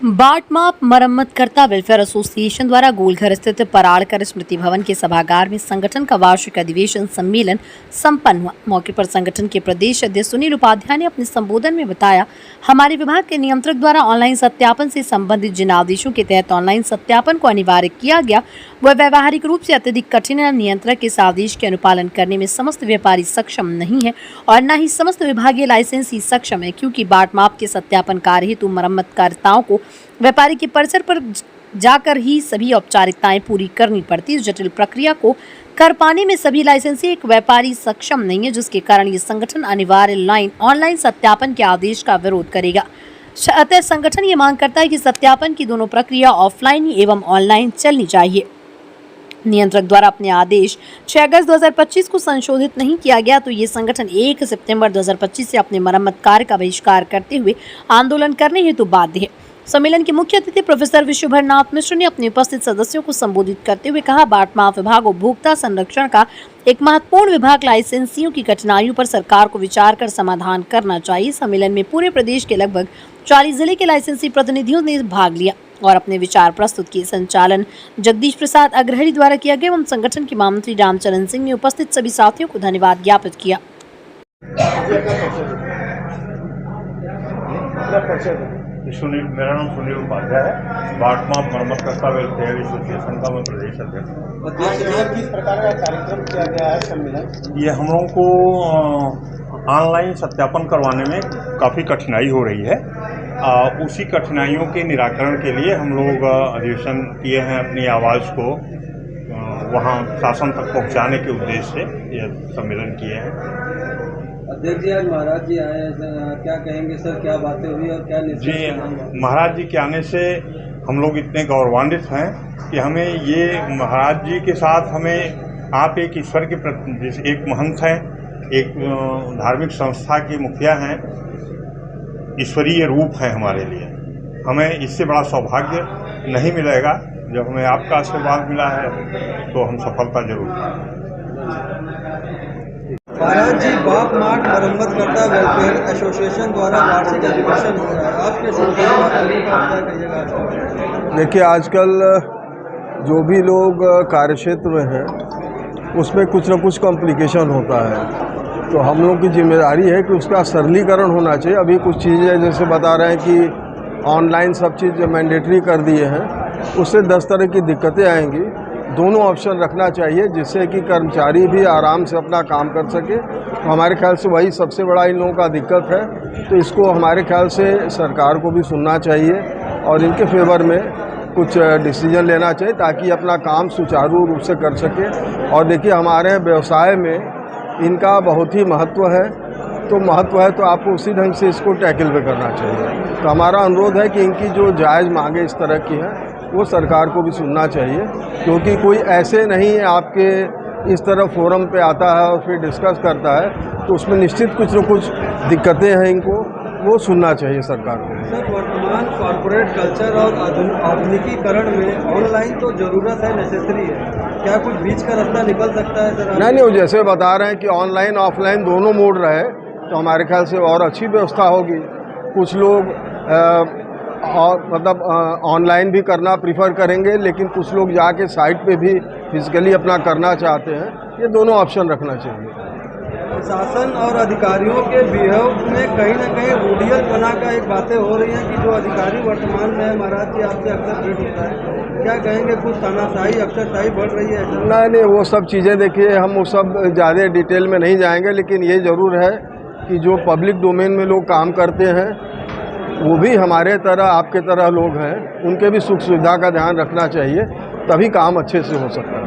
बाटमाप मरम्मतकर्ता welfare association द्वारा गोलघर स्थित पराड़कर स्मृति भवन के सभागार में संगठन का वार्षिक अधिवेशन सम्मेलन संपन्न हुआ। मौके पर संगठन के प्रदेश अध्यक्ष सुनील उपाध्याय ने अपने संबोधन में बताया, हमारे विभाग के नियंत्रक द्वारा ऑनलाइन सत्यापन से संबंधित जिन आदेशों के तहत ऑनलाइन सत्यापन को अनिवार्य किया गया वह व्यावहारिक रूप से अत्यधिक कठिन है। नियंत्रक इस आदेश के अनुपालन करने में समस्त व्यापारी सक्षम नहीं है और न ही समस्त विभागीय लाइसेंसी सक्षम है, क्योंकि बाटमाप के सत्यापन कार्य हेतु मरम्मतकर्ताओं को व्यापारी के परिसर पर जाकर ही सभी औपचारिकताएं पूरी करनी पड़ती है। इस जटिल प्रक्रिया को कर पाने में सभी लाइसेंसी एक व्यापारी सक्षम नहीं है, जिसके कारण ये संगठन अनिवार्य ऑनलाइन सत्यापन के आदेश का विरोध करेगा। अतः संगठन ये मांग करता है कि सत्यापन की दोनों प्रक्रिया ऑफलाइन एवं ऑनलाइन चलनी चाहिए। नियंत्रक द्वारा अपने आदेश 6 अगस्त 2025 को संशोधित नहीं किया गया तो ये संगठन 1 सितंबर 2025 से अपने मरम्मत कार्य का बहिष्कार करते हुए आंदोलन करने हेतु बाध्य है। सम्मेलन के मुख्य अतिथि प्रोफेसर विश्वभरनाथ मिश्र ने अपने उपस्थित सदस्यों को संबोधित करते हुए कहा, बाटमाप विभाग उपभोक्ता संरक्षण का एक महत्वपूर्ण विभाग, लाइसेंसियों की कठिनाइयों पर सरकार को विचार कर समाधान करना चाहिए। सम्मेलन में पूरे प्रदेश के लगभग 40 जिले के लाइसेंसी प्रतिनिधियों ने भाग लिया और अपने विचार प्रस्तुत किए। संचालन जगदीश प्रसाद अग्रहरी द्वारा किया गया एवं संगठन के महामंत्री रामचरण सिंह ने उपस्थित सभी साथियों को धन्यवाद ज्ञापित किया। मेरा नाम सुनील उपाध्याय है। बाटमाप मरम्मतकर्ता वेलफेयर एसोसिएशन का मैं प्रदेश अध्यक्ष हूँ। किस प्रकार का कार्यक्रम किया गया है सम्मेलन? ये हम लोगों को ऑनलाइन सत्यापन करवाने में काफ़ी कठिनाई हो रही है। उसी कठिनाइयों के निराकरण के लिए हम लोग अधिवेशन किए हैं, अपनी आवाज़ को वहाँ शासन तक पहुँचाने के उद्देश्य से यह सम्मेलन किए हैं। अध्यक्ष जी, आज महाराज जी आए, क्या कहेंगे सर, क्या बातें हुई और क्या जी, महाराज जी के आने से हम लोग इतने गौरवान्वित हैं कि हमें ये महाराज जी के साथ हमें आप एक ईश्वर के प्रति, एक महंत हैं, एक धार्मिक संस्था के मुखिया हैं, ईश्वरीय रूप है हमारे लिए। हमें इससे बड़ा सौभाग्य नहीं मिलेगा। जब हमें आपका आशीर्वाद मिला है तो हम सफलता जरूर पाएंगे। महाराज जी, बाटमाप मरम्मतकर्ता वेलफेयर एसोसिएशन द्वारा वार्षिक अधिवेशन हो रहा है, आपके देखिए, आजकल जो भी लोग कार्यक्षेत्र में हैं उसमें कुछ न कुछ कॉम्प्लिकेशन होता है, तो हम लोग की जिम्मेदारी है कि उसका सरलीकरण होना चाहिए। अभी कुछ चीज़ें जैसे बता रहे हैं कि ऑनलाइन सब चीज़ मैंडेटरी कर दिए हैं, उससे 10 तरह की दिक्कतें आएंगी। दोनों ऑप्शन रखना चाहिए जिससे कि कर्मचारी भी आराम से अपना काम कर सके। तो हमारे ख्याल से वही सबसे बड़ा इन लोगों का दिक्कत है, तो इसको हमारे ख्याल से सरकार को भी सुनना चाहिए और इनके फेवर में कुछ डिसीजन लेना चाहिए ताकि अपना काम सुचारू रूप से कर सके। और देखिए, हमारे व्यवसाय में इनका बहुत ही महत्व है, तो महत्व है तो आपको उसी ढंग से इसको टैकल भी करना चाहिए। तो हमारा अनुरोध है कि इनकी जो जायज़ मांगे इस तरह की हैं वो सरकार को भी सुनना चाहिए, क्योंकि कोई ऐसे नहीं है आपके इस तरह फोरम पे आता है और फिर डिस्कस करता है, तो उसमें निश्चित कुछ न कुछ दिक्कतें हैं, इनको वो सुनना चाहिए सरकार को। सर, वर्तमान कॉर्पोरेट कल्चर और आधुनिकीकरण में ऑनलाइन तो ज़रूरत है, नेसेसरी है, क्या कुछ बीच का रास्ता निकल सकता है सर? नहीं, वो जैसे बता रहे हैं कि ऑनलाइन ऑफलाइन दोनों मोड रहे तो हमारे ख्याल से और अच्छी व्यवस्था होगी। कुछ लोग और मतलब ऑनलाइन भी करना प्रीफर करेंगे, लेकिन कुछ लोग जाके साइट पे भी फिजिकली अपना करना चाहते हैं। ये दोनों ऑप्शन रखना चाहिए। शासन और अधिकारियों के बिहेव में कहीं ना कहीं रूढ़ियत बना का एक बातें हो रही हैं कि जो अधिकारी वर्तमान में है, महाराज जी आपसे अक्सर भेंट होता है, क्या कहेंगे, कुछ तानाशाही अफसरशाही बढ़ रही है? नहीं, वो सब चीज़ें देखिए, हम वो सब ज़्यादा डिटेल में नहीं जाएंगे, लेकिन ये ज़रूर है कि जो पब्लिक डोमेन में लोग काम करते हैं वो भी हमारे तरह आपके तरह लोग हैं, उनके भी सुख सुविधा का ध्यान रखना चाहिए, तभी काम अच्छे से हो सकता है।